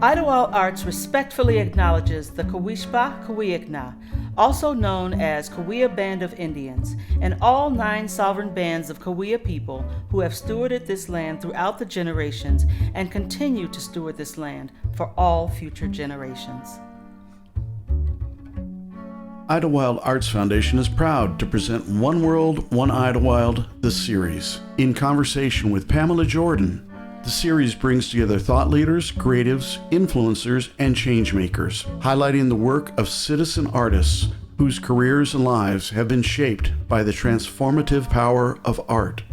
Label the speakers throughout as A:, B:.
A: Idyllwild Arts respectfully acknowledges the Kawishpa Kawiakna, also known as Kaweah Band of Indians, and all 9 sovereign bands of Kaweah people who have stewarded this land throughout the generations and continue to steward this land for all future generations.
B: Idyllwild Arts Foundation is proud to present One World, One Idyllwild, the series. In conversation with Pamela Jordan, the series brings together thought leaders, creatives, influencers, and changemakers, highlighting the work of citizen artists whose careers and lives have been shaped by the transformative power of art.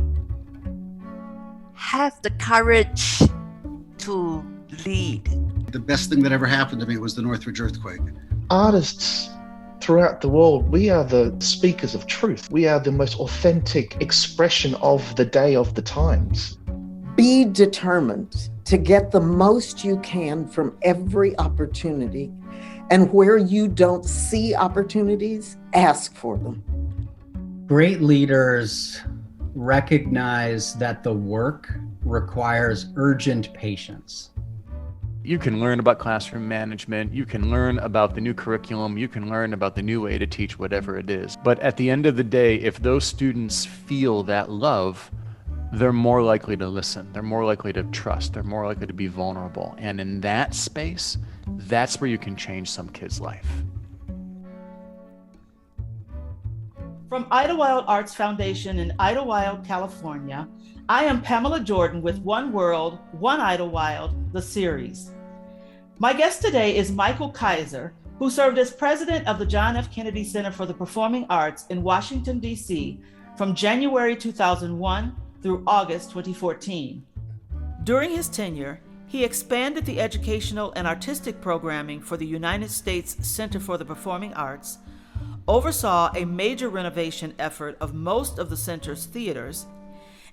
C: Have the courage to lead.
D: The best thing that ever happened to me was the Northridge earthquake.
E: Artists throughout the world, we are the speakers of truth. We are the most authentic expression of the day, of the times.
F: Be determined to get the most you can from every opportunity. And where you don't see opportunities, ask for them.
G: Great leaders recognize that the work requires urgent patience.
H: You can learn about classroom management, you can learn about the new curriculum, you can learn about the new way to teach whatever it is. But at the end of the day, if those students feel that love, they're more likely to listen, they're more likely to trust, they're more likely to be vulnerable. And in that space, that's where you can change some kid's life.
A: From Idyllwild Arts Foundation in Idyllwild, California, I am Pamela Jordan with One World, One Idyllwild, the series. My guest today is Michael Kaiser, who served as president of the John F. Kennedy Center for the Performing Arts in Washington, D.C. from January 2001 through August 2014. During his tenure, he expanded the educational and artistic programming for the United States Center for the Performing Arts, oversaw a major renovation effort of most of the center's theaters,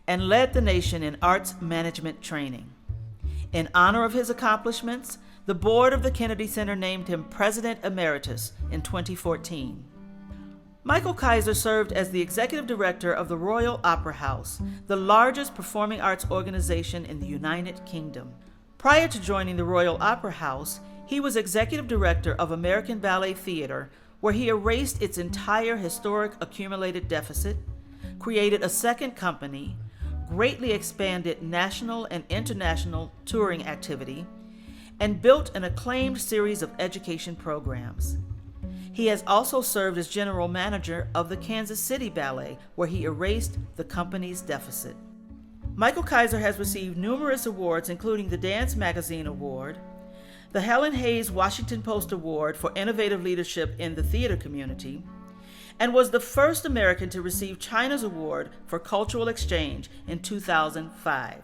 A: and led the nation in arts management training. In honor of his accomplishments, the board of the Kennedy Center named him President Emeritus in 2014. Michael Kaiser served as the executive director of the Royal Opera House, the largest performing arts organization in the United Kingdom. Prior to joining the Royal Opera House, he was executive director of American Ballet Theatre, where he erased its entire historic accumulated deficit, created a second company, greatly expanded national and international touring activity, and built an acclaimed series of education programs. He has also served as general manager of the Kansas City Ballet, where he erased the company's deficit. Michael Kaiser has received numerous awards, including the Dance Magazine Award, the Helen Hayes Washington Post Award for Innovative Leadership in the Theater Community, and was the first American to receive China's Award for Cultural Exchange in 2005.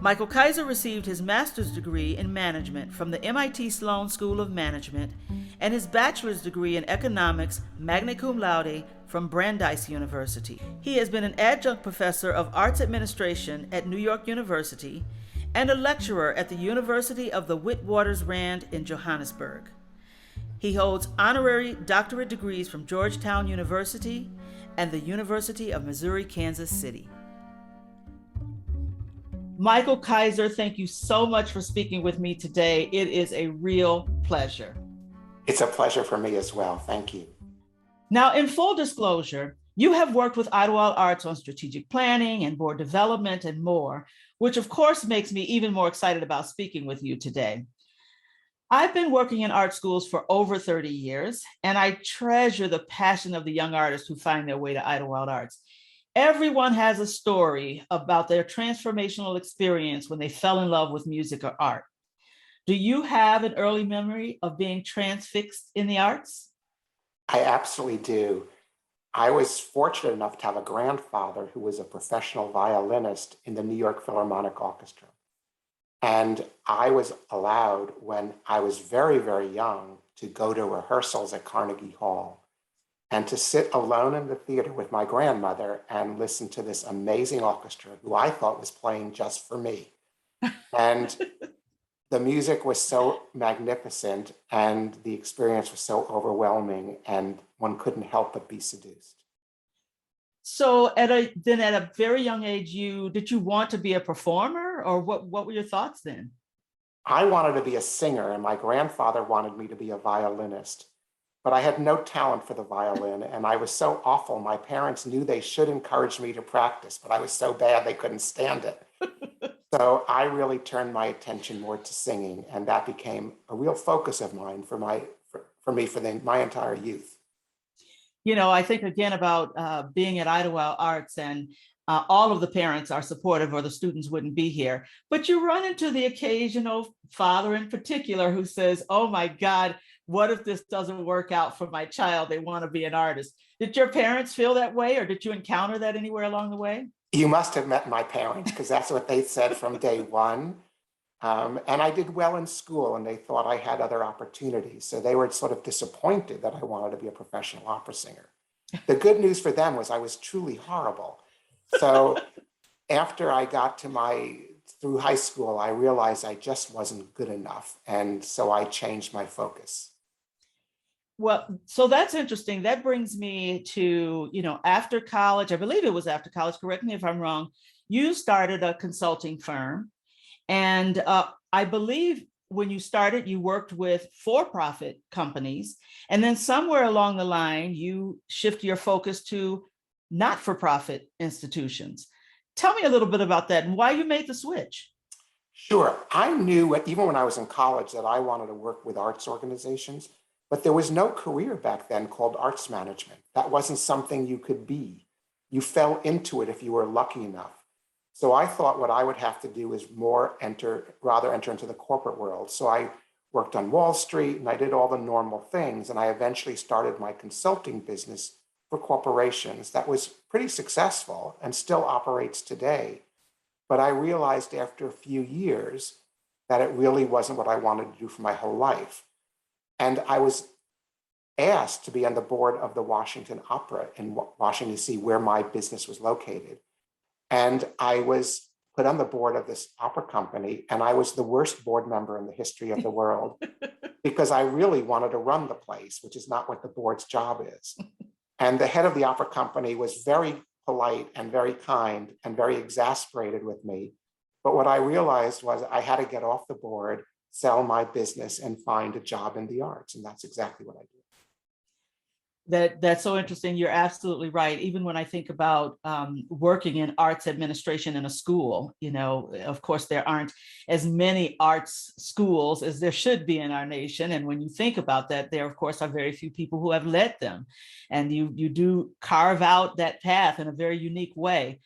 A: Michael Kaiser received his master's degree in management from the MIT Sloan School of Management and his bachelor's degree in economics, magna cum laude, from Brandeis University. He has been an adjunct professor of arts administration at New York University and a lecturer at the University of the Witwatersrand in Johannesburg. He holds honorary doctorate degrees from Georgetown University and the University of Missouri-Kansas City. Michael Kaiser, thank you so much for speaking with me today. It is a real pleasure.
I: It's a pleasure for me as well. Thank you.
A: Now, in full disclosure, you have worked with Idyllwild Arts on strategic planning and board development and more, which of course makes me even more excited about speaking with you today. I've been working in art schools for over 30 years, and I treasure the passion of the young artists who find their way to Idyllwild Arts. Everyone has a story about their transformational experience when they fell in love with music or art. Do you have an early memory of being transfixed in the arts?
I: I absolutely do. I was fortunate enough to have a grandfather who was a professional violinist in the New York Philharmonic Orchestra. And I was allowed, when I was very, very young, to go to rehearsals at Carnegie Hall and to sit alone in the theater with my grandmother and listen to this amazing orchestra who I thought was playing just for me. And the music was so magnificent and the experience was so overwhelming, and one couldn't help but be seduced.
A: So at a very young age, did you want to be a performer, or what were your thoughts then?
I: I wanted to be a singer, and my grandfather wanted me to be a violinist. But I had no talent for the violin, and I was so awful. My parents knew they should encourage me to practice, but I was so bad they couldn't stand it. So I really turned my attention more to singing, and that became a real focus of mine for my entire youth.
A: You know, I think again about being at Idyllwild Arts, and all of the parents are supportive or the students wouldn't be here. But you run into the occasional father in particular who says, oh my God, what if this doesn't work out for my child? They want to be an artist. Did your parents feel that way, or did you encounter that anywhere along the way?
I: You must have met my parents, because that's what they said from day one. And I did well in school, and they thought I had other opportunities. So they were sort of disappointed that I wanted to be a professional opera singer. The good news for them was I was truly horrible. So after I got through high school, I realized I just wasn't good enough. And so I changed my focus.
A: Well, so that's interesting. That brings me to, after college, I believe it was after college, correct me if I'm wrong, you started a consulting firm. And I believe when you started, you worked with for-profit companies. And then somewhere along the line, you shift your focus to not-for-profit institutions. Tell me a little bit about that and why you made the switch.
I: Sure. I knew, even when I was in college, that I wanted to work with arts organizations, but there was no career back then called arts management. That wasn't something you could be. You fell into it if you were lucky enough. So I thought what I would have to do is rather enter into the corporate world. So I worked on Wall Street, and I did all the normal things. And I eventually started my consulting business for corporations that was pretty successful and still operates today. But I realized after a few years that it really wasn't what I wanted to do for my whole life. And I was asked to be on the board of the Washington Opera in Washington, D.C., where my business was located. And I was put on the board of this opera company, and I was the worst board member in the history of the world because I really wanted to run the place, which is not what the board's job is. And the head of the opera company was very polite and very kind and very exasperated with me. But what I realized was I had to get off the board, sell my business, and find a job in the arts. And that's exactly what I did.
A: That's so interesting. You're absolutely right. Even when I think about working in arts administration in a school, of course, there aren't as many arts schools as there should be in our nation. And when you think about that, there, of course, are very few people who have led them. And you do carve out that path in a very unique way.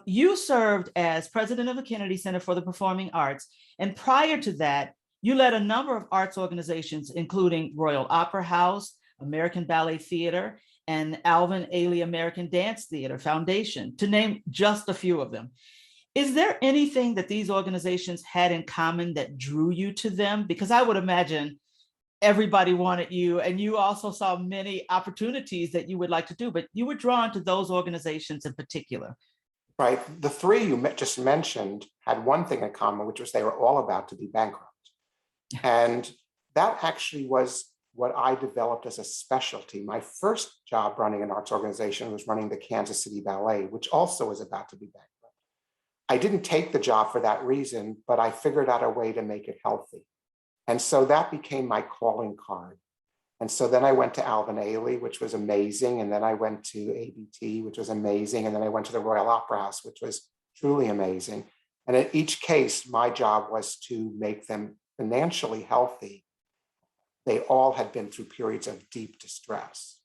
A: You served as president of the Kennedy Center for the Performing Arts. And prior to that, you led a number of arts organizations, including Royal Opera House, American Ballet Theater, and Alvin Ailey American Dance Theater Foundation, to name just a few of them. Is there anything that these organizations had in common that drew you to them? Because I would imagine everybody wanted you, and you also saw many opportunities that you would like to do, but you were drawn to those organizations in particular.
I: Right. The three you just mentioned had one thing in common, which was they were all about to be bankrupt. And that actually was what I developed as a specialty. My first job running an arts organization was running the Kansas City Ballet, which also was about to be bankrupt. I didn't take the job for that reason, but I figured out a way to make it healthy. And so that became my calling card. And so then I went to Alvin Ailey, which was amazing. And then I went to ABT, which was amazing. And then I went to the Royal Opera House, which was truly amazing. And in each case, my job was to make them financially healthy. They all had been through periods of deep distress.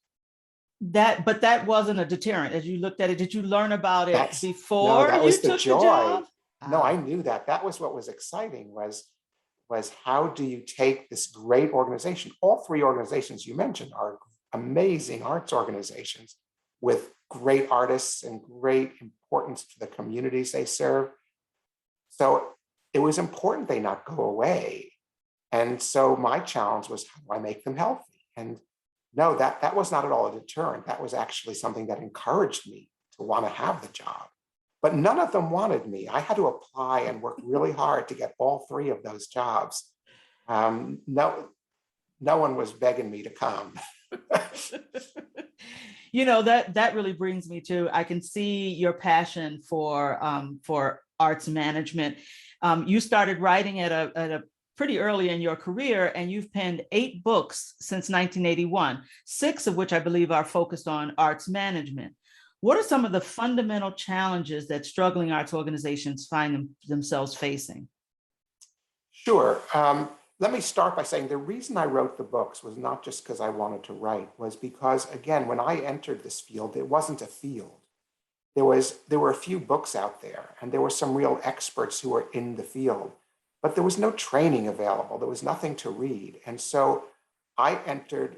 A: But that wasn't a deterrent. As you looked at it, did you learn about it before
I: that was
A: you
I: the
A: took
I: joy.
A: the job?
I: No, I knew that. That was what was exciting, was how do you take this great organization? All three organizations you mentioned are amazing arts organizations with great artists and great importance to the communities they serve. So it was important they not go away. And so my challenge was, how do I make them healthy? And no, that was not at all a deterrent. That was actually something that encouraged me to want to have the job. But none of them wanted me. I had to apply and work really hard to get all three of those jobs. No one was begging me to come.
A: That really brings me to, I can see your passion for arts management. You started writing at a pretty early in your career, and you've penned 8 books since 1981, 6 of which I believe are focused on arts management. What are some of the fundamental challenges that struggling arts organizations find themselves facing?
I: Sure. Let me start by saying the reason I wrote the books was not just because I wanted to write, was because, again, when I entered this field, it wasn't a field. There were a few books out there, and there were some real experts who were in the field, but there was no training available. There was nothing to read. And so I entered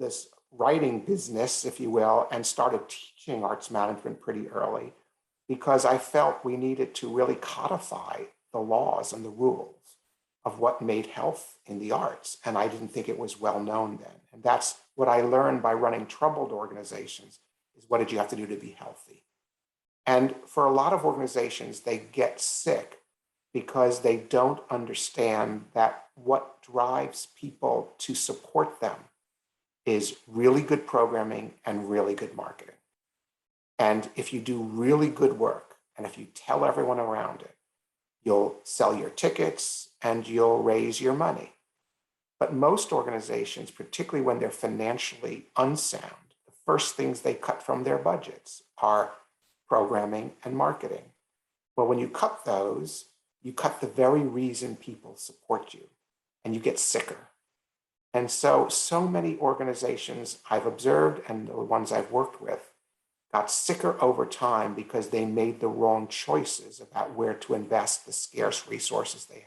I: this writing business, if you will, and started teaching arts management pretty early because I felt we needed to really codify the laws and the rules of what made health in the arts. And I didn't think it was well known then. And that's what I learned by running troubled organizations, is what did you have to do to be healthy? And for a lot of organizations, they get sick because they don't understand that what drives people to support them is really good programming and really good marketing. And if you do really good work, and if you tell everyone around it, you'll sell your tickets and you'll raise your money. But most organizations, particularly when they're financially unsound, the first things they cut from their budgets are programming and marketing. Well, when you cut those, you cut the very reason people support you, and you get sicker. And so many organizations I've observed and the ones I've worked with got sicker over time because they made the wrong choices about where to invest the scarce resources they had.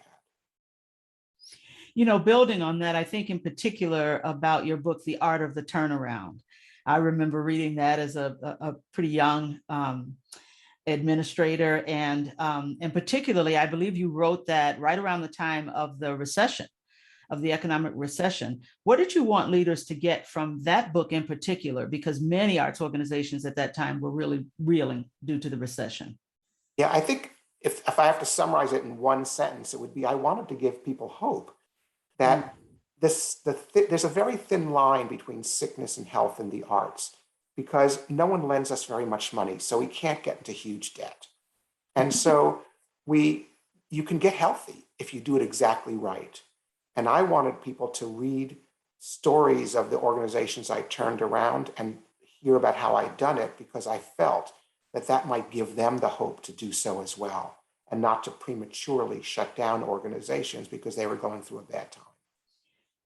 A: You know, building on that, I think in particular about your book, The Art of the Turnaround. I remember reading that as a pretty young administrator. And particularly, I believe you wrote that right around the time of the recession, of the economic recession. What did you want leaders to get from that book in particular? Because many arts organizations at that time were really reeling due to the recession.
I: Yeah, I think if I have to summarize it in one sentence, it would be I wanted to give people hope that there's a very thin line between sickness and health in the arts, because no one lends us very much money, so we can't get into huge debt. And so you can get healthy if you do it exactly right. And I wanted people to read stories of the organizations I turned around and hear about how I'd done it, because I felt that that might give them the hope to do so as well, and not to prematurely shut down organizations because they were going through a bad time.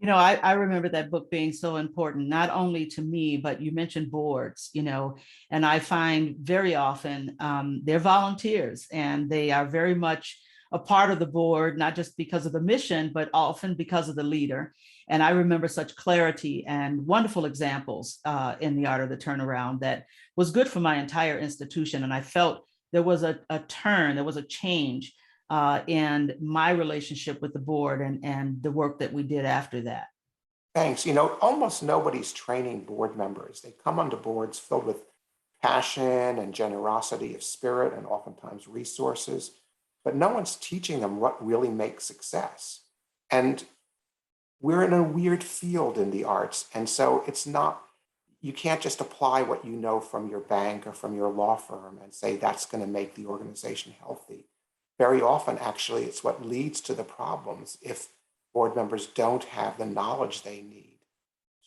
A: You know, I remember that book being so important, not only to me, but you mentioned boards, you know, and I find very often they're volunteers, and they are very much a part of the board, not just because of the mission, but often because of the leader. And I remember such clarity and wonderful examples in The Art of the Turnaround that was good for my entire institution. And I felt there was a turn, there was a change in my relationship with the board and the work that we did after that.
I: Thanks. You know, almost nobody's training board members. They come onto boards filled with passion and generosity of spirit and oftentimes resources, but no one's teaching them what really makes success. And we're in a weird field in the arts. And so you can't just apply what you know from your bank or from your law firm and say that's going to make the organization healthy. Very often, actually, it's what leads to the problems if board members don't have the knowledge they need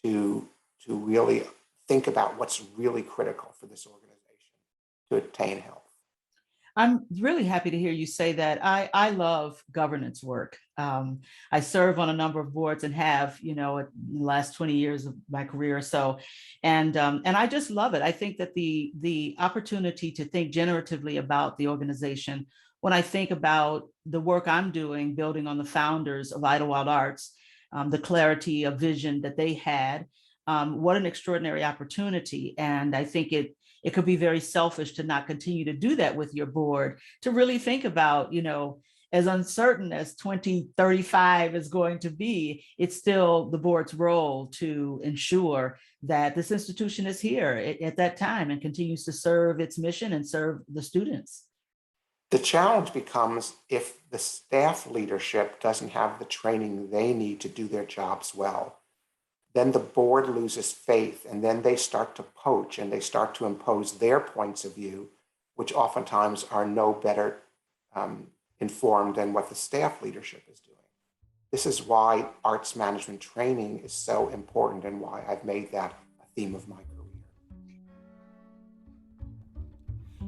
I: to really think about what's really critical for this organization to attain health.
A: I'm really happy to hear you say that. I love governance work. I serve on a number of boards and have, you know, in the last 20 years of my career or so. And I just love it. I think that the opportunity to think generatively about the organization, when I think about the work I'm doing, building on the founders of Idyllwild Arts, the clarity of vision that they had, what an extraordinary opportunity. And I think it could be very selfish to not continue to do that with your board, to really think about, you know, as uncertain as 2035 is going to be, it's still the board's role to ensure that this institution is here at that time and continues to serve its mission and serve the students.
I: The challenge becomes if the staff leadership doesn't have the training they need to do their jobs well, then the board loses faith, and then they start to poach and they start to impose their points of view, which oftentimes are no better informed than what the staff leadership is doing. This is why arts management training is so important and why I've made that a theme of my career.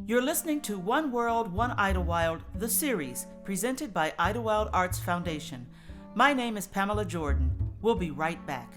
A: You're listening to One World, One Idyllwild, the series, presented by Idyllwild Arts Foundation. My name is Pamela Jordan. We'll be right back.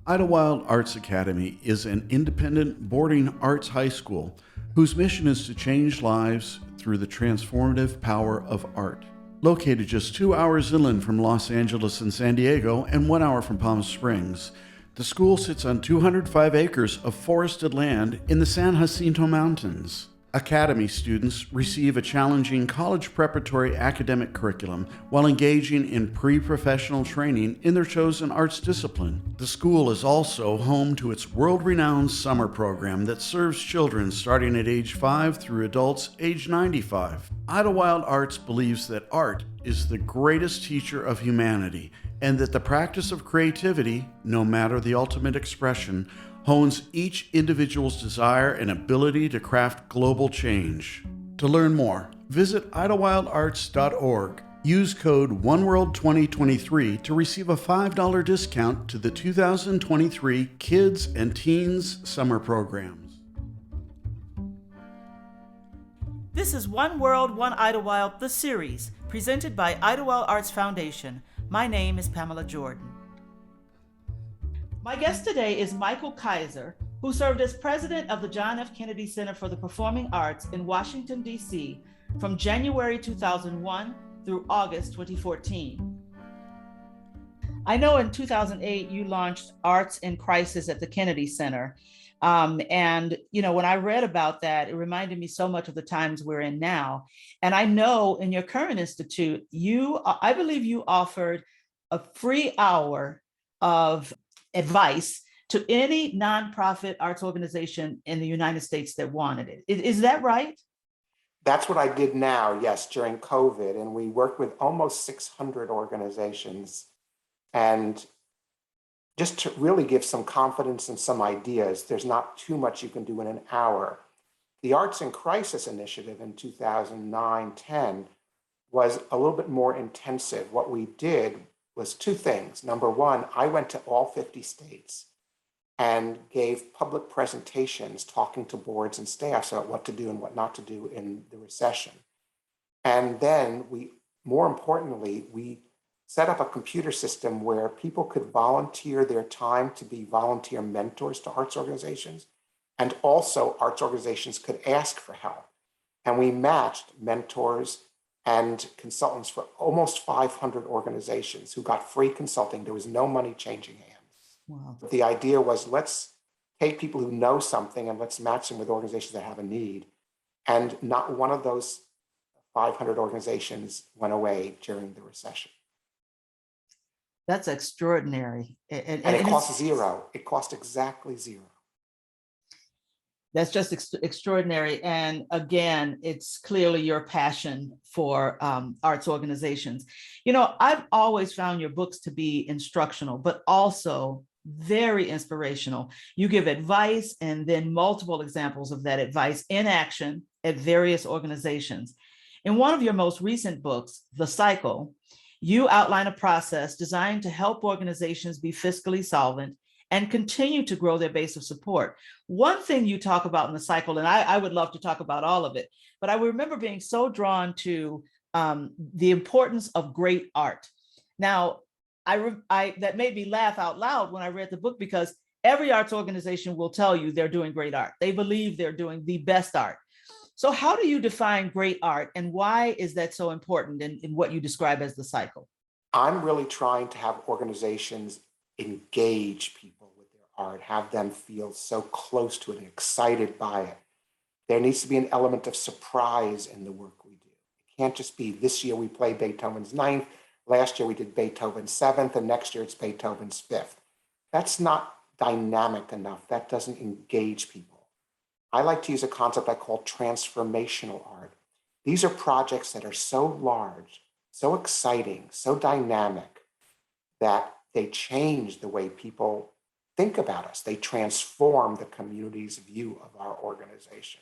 B: Idyllwild Arts Academy is an independent boarding arts high school whose mission is to change lives through the transformative power of art. Located just 2 hours inland from Los Angeles and San Diego and 1 hour from Palm Springs, the school sits on 205 acres of forested land in the San Jacinto Mountains. Academy students receive a challenging college preparatory academic curriculum while engaging in pre-professional training in their chosen arts discipline. The school is also home to its world-renowned summer program that serves children starting at age 5 through adults age 95. Idyllwild Arts believes that art is the greatest teacher of humanity and that the practice of creativity, no matter the ultimate expression, hones each individual's desire and ability to craft global change. To learn more, visit idyllwildarts.org. Use code OneWorld2023 to receive a $5 discount to the 2023 Kids and Teens Summer Programs.
A: This is One World, One Idyllwild, the series, presented by Idyllwild Arts Foundation. My name is Pamela Jordan. My guest today is Michael Kaiser, who served as president of the John F. Kennedy Center for the Performing Arts in Washington, D.C. from January 2001 through August 2014. I know in 2008 you launched Arts in Crisis at the Kennedy Center. And when I read about that, it reminded me so much of the times we're in now. And I know in your current institute, I believe you offered a free hour of advice to any nonprofit arts organization in the United States that wanted it. Is that right?
I: That's what I did now, yes, during COVID. And we worked with almost 600 organizations. And just to really give some confidence and some ideas, there's not too much you can do in an hour. The Arts in Crisis initiative in 2009-10 was a little bit more intensive. What we did was two things. Number one, I went to all 50 states and gave public presentations talking to boards and staffs about what to do and what not to do in the recession. And then more importantly, we set up a computer system where people could volunteer their time to be volunteer mentors to arts organizations. And also arts organizations could ask for help. And we matched mentors and consultants for almost 500 organizations who got free consulting. There was no money changing hands.
A: Wow.
I: The idea was, let's take people who know something and let's match them with organizations that have a need. And not one of those 500 organizations went away during the recession.
A: That's extraordinary.
I: And it cost zero. It cost exactly zero.
A: That's just extraordinary. And again, it's clearly your passion for arts organizations. I've always found your books to be instructional, but also very inspirational. You give advice and then multiple examples of that advice in action at various organizations. In one of your most recent books, The Cycle, you outline a process designed to help organizations be fiscally solvent and continue to grow their base of support. One thing you talk about in The Cycle, and I would love to talk about all of it, but I remember being so drawn to the importance of great art. Now, that made me laugh out loud when I read the book, because every arts organization will tell you they're doing great art. They believe they're doing the best art. So how do you define great art, and why is that so important in what you describe as the cycle?
I: I'm really trying to have organizations engage people with their art, have them feel so close to it and excited by it. There needs to be an element of surprise in the work we do. It can't just be this year we play Beethoven's Ninth, last year we did Beethoven's Seventh, and next year it's Beethoven's Fifth. That's not dynamic enough. That doesn't engage people. I like to use a concept I call transformational art. These are projects that are so large, so exciting, so dynamic, that they change the way people think about us. They transform the community's view of our organization.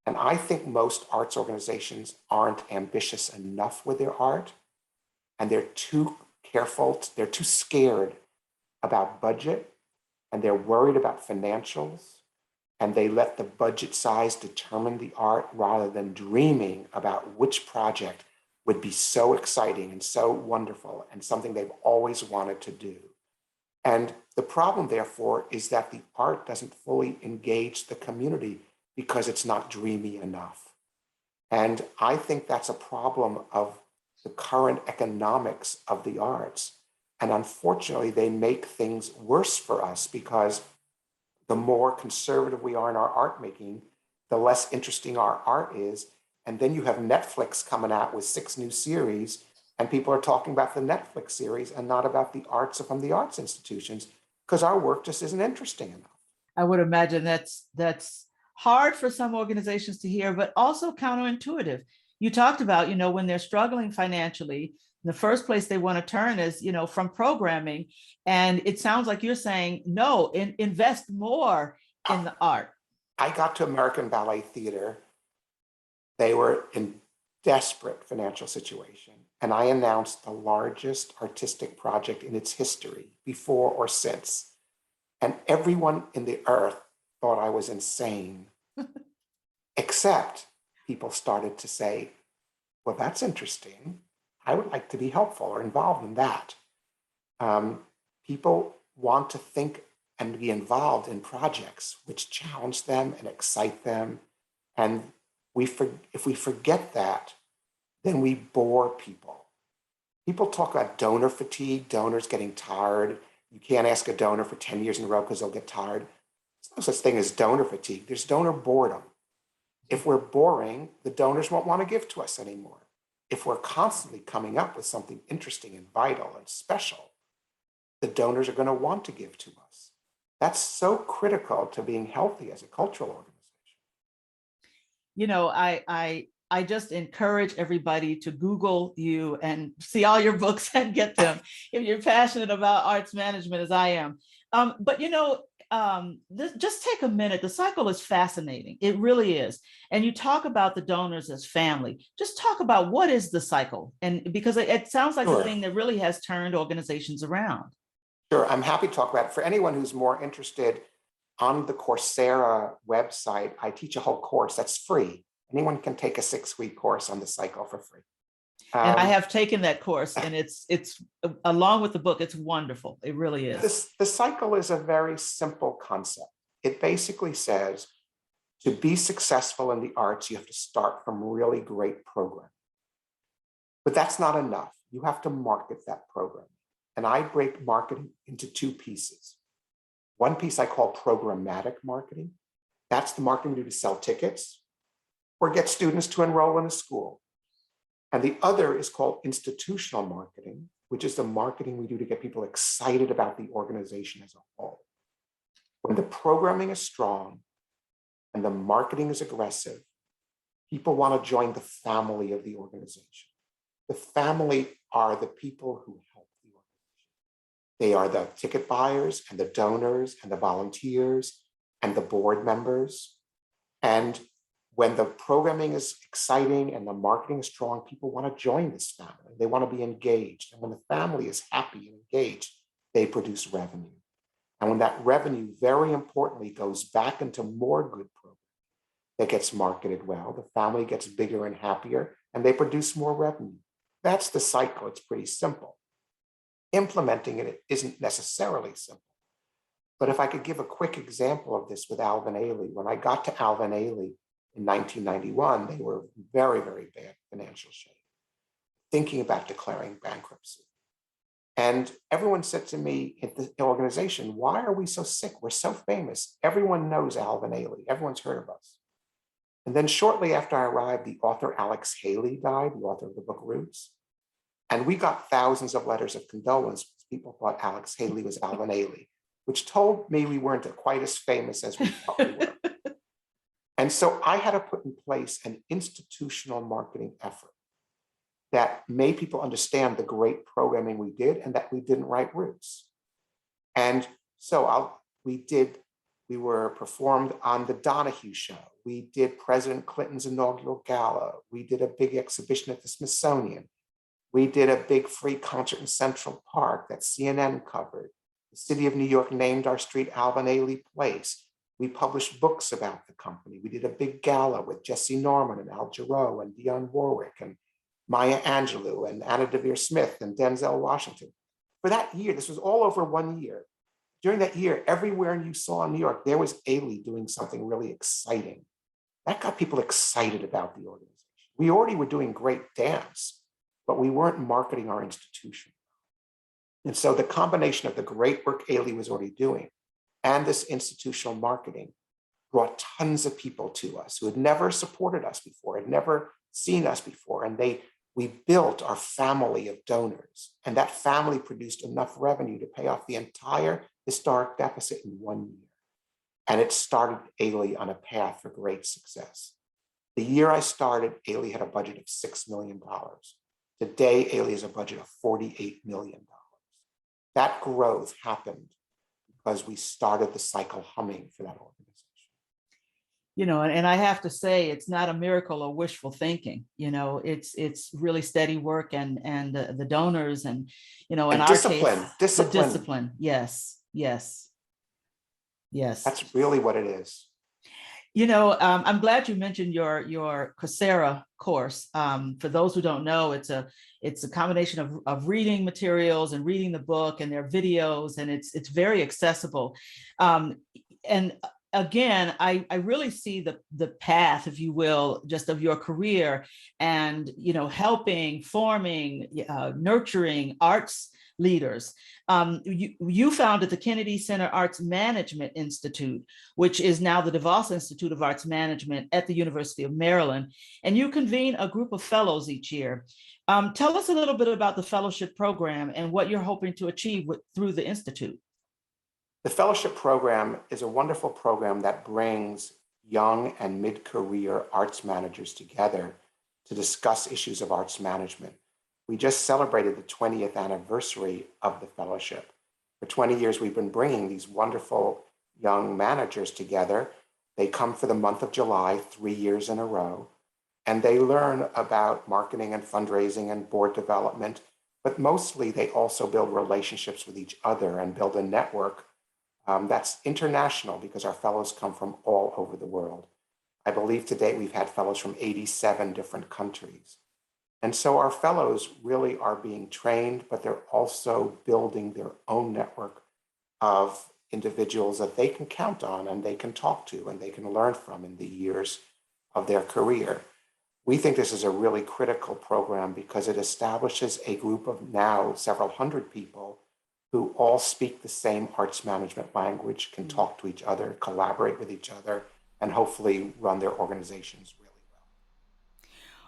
I: And I think most arts organizations aren't ambitious enough with their art, and they're too careful, they're too scared about budget, and they're worried about financials, and they let the budget size determine the art rather than dreaming about which project would be so exciting and so wonderful and something they've always wanted to do. And the problem, therefore, is that the art doesn't fully engage the community because it's not dreamy enough. And I think that's a problem of the current economics of the arts. And unfortunately, they make things worse for us because the more conservative we are in our art making, the less interesting our art is. And then you have Netflix coming out with 6 new series, and people are talking about the Netflix series and not about the arts from the arts institutions because our work just isn't interesting enough.
A: I would imagine that's hard for some organizations to hear, but also counterintuitive. You talked about, when they're struggling financially, the first place they want to turn is, from programming. And it sounds like you're saying, no, invest more in the art.
I: I got to American Ballet Theater. They were in desperate financial situation. And I announced the largest artistic project in its history, before or since. And everyone in the earth thought I was insane, except people started to say, well, that's interesting. I would like to be helpful or involved in that. People want to think and be involved in projects which challenge them and excite them. And if we forget that, then we bore people. People talk about donor fatigue, donors getting tired. You can't ask a donor for 10 years in a row because they'll get tired. There's no such thing as donor fatigue. There's donor boredom. If we're boring, the donors won't want to give to us anymore. If we're constantly coming up with something interesting and vital and special, the donors are going to want to give to us. That's so critical to being healthy as a cultural organization.
A: I just encourage everybody to Google you and see all your books and get them if you're passionate about arts management as I am. Just take a minute. The cycle is fascinating. It really is. And you talk about the donors as family. Just talk about what is the cycle, and because it sounds like
I: Sure.
A: a thing that really has turned organizations around.
I: Sure, I'm happy to talk about it. For anyone who's more interested, on the Coursera website, I teach a whole course that's free. Anyone can take a 6-week course on the cycle for free.
A: And I have taken that course, and it's along with the book, it's wonderful. It really is.
I: The cycle is a very simple concept. It basically says to be successful in the arts, you have to start from really great programming. But that's not enough. You have to market that program. And I break marketing into 2 pieces. One piece I call programmatic marketing. That's the marketing we do to sell tickets or get students to enroll in a school. And the other is called institutional marketing, which is the marketing we do to get people excited about the organization as a whole. When the programming is strong and the marketing is aggressive, people want to join the family of the organization. The family are the people who help the organization. They are the ticket buyers and the donors and the volunteers and the board members. And when the programming is exciting and the marketing is strong, people want to join this family. They want to be engaged. And when the family is happy and engaged, they produce revenue. And when that revenue, very importantly, goes back into more good programming that gets marketed well, the family gets bigger and happier, and they produce more revenue. That's the cycle. It's pretty simple. Implementing it isn't necessarily simple. But if I could give a quick example of this with Alvin Ailey, when I got to Alvin Ailey in 1991, they were very, very bad financial shape, thinking about declaring bankruptcy. And everyone said to me at the organization, why are we so sick? We're so famous. Everyone knows Alvin Ailey. Everyone's heard of us. And then shortly after I arrived, the author Alex Haley died, the author of the book Roots. And we got thousands of letters of condolence because people thought Alex Haley was Alvin Ailey, which told me we weren't quite as famous as we thought we were. And so I had to put in place an institutional marketing effort that made people understand the great programming we did and that we didn't write Roots. And so we We were performed on the Donahue Show. We did President Clinton's inaugural gala. We did a big exhibition at the Smithsonian. We did a big free concert in Central Park that CNN covered. The city of New York named our street Alvin Ailey Place. We published books about the company. We did a big gala with Jesse Norman and Al Jarreau and Dionne Warwick and Maya Angelou and Anna Devere Smith and Denzel Washington. For that year, this was all over 1 year. During that year, everywhere you saw in New York, there was Ailey doing something really exciting. That got people excited about the organization. We already were doing great dance, but we weren't marketing our institution. And so the combination of the great work Ailey was already doing and this institutional marketing brought tons of people to us who had never supported us before, had never seen us before. And we built our family of donors. And that family produced enough revenue to pay off the entire historic deficit in 1 year. And it started Ailey on a path for great success. The year I started, Ailey had a budget of $6 million. Today, Ailey has a budget of $48 million. That growth happened because we started the cycle humming for that organization.
A: And I have to say, it's not a miracle or wishful thinking. It's really steady work and the donors and in our
I: discipline,
A: case, the discipline. Yes.
I: That's really what it is.
A: I'm glad you mentioned your Coursera course. For those who don't know, it's a combination of reading materials and reading the book, and their videos, and it's very accessible. And again, I really see the path, if you will, just of your career and, helping, forming, nurturing arts leaders. You founded the Kennedy Center Arts Management Institute, which is now the DeVos Institute of Arts Management at the University of Maryland. And you convene a group of fellows each year. Tell us a little bit about the fellowship program and what you're hoping to achieve through the Institute.
I: The fellowship program is a wonderful program that brings young and mid-career arts managers together to discuss issues of arts management. We just celebrated the 20th anniversary of the fellowship. For 20 years, we've been bringing these wonderful young managers together. They come for the month of July, 3 years in a row, and they learn about marketing and fundraising and board development, but mostly they also build relationships with each other and build a network that's international because our fellows come from all over the world. I believe to date we've had fellows from 87 different countries. And so our fellows really are being trained, but they're also building their own network of individuals that they can count on and they can talk to and they can learn from in the years of their career. We think this is a really critical program because it establishes a group of now several hundred people who all speak the same arts management language, can talk to each other, collaborate with each other, and hopefully run their organizations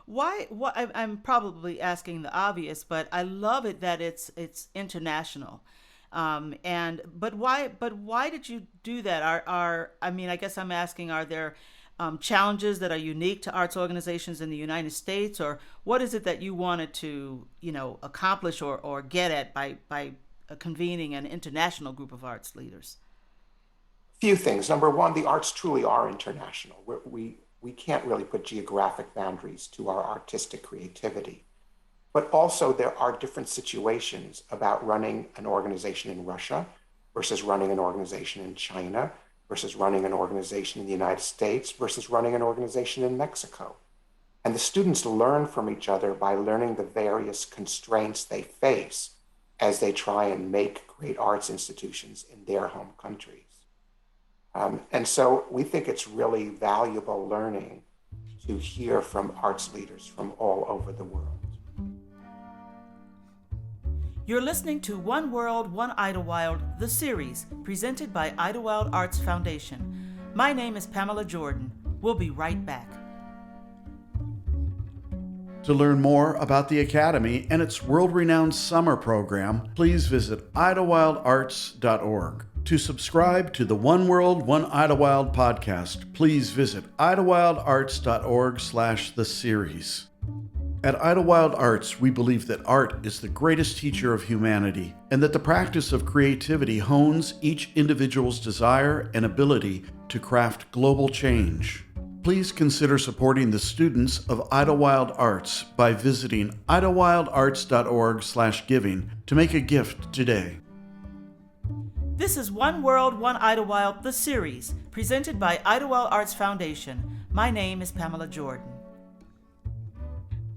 I: really well.
A: I'm probably asking the obvious, but I love it that it's international. But why did you do that? I guess I'm asking, are there challenges that are unique to arts organizations in the United States, or what is it that you wanted to, accomplish or get at by convening an international group of arts leaders?
I: Few things. Number one, the arts truly are international. We can't really put geographic boundaries to our artistic creativity. But also there are different situations about running an organization in Russia versus running an organization in China versus running an organization in the United States versus running an organization in Mexico. And the students learn from each other by learning the various constraints they face as they try and make great arts institutions in their home countries. And so we think it's really valuable learning to hear from arts leaders from all over the world.
A: You're listening to One World, One Idyllwild, the series, presented by Idyllwild Arts Foundation. My name is Pamela Jordan. We'll be right back.
B: To learn more about the Academy and its world-renowned summer program, please visit idyllwildarts.org. To subscribe to the One World, One Idyllwild podcast, please visit idyllwildarts.org/the series. At Idyllwild Arts, we believe that art is the greatest teacher of humanity, and that the practice of creativity hones each individual's desire and ability to craft global change. Please consider supporting the students of Idyllwild Arts by visiting idyllwildarts.org/giving to make a gift today.
A: This is One World, One Idyllwild, the series, presented by Idyllwild Arts Foundation. My name is Pamela Jordan.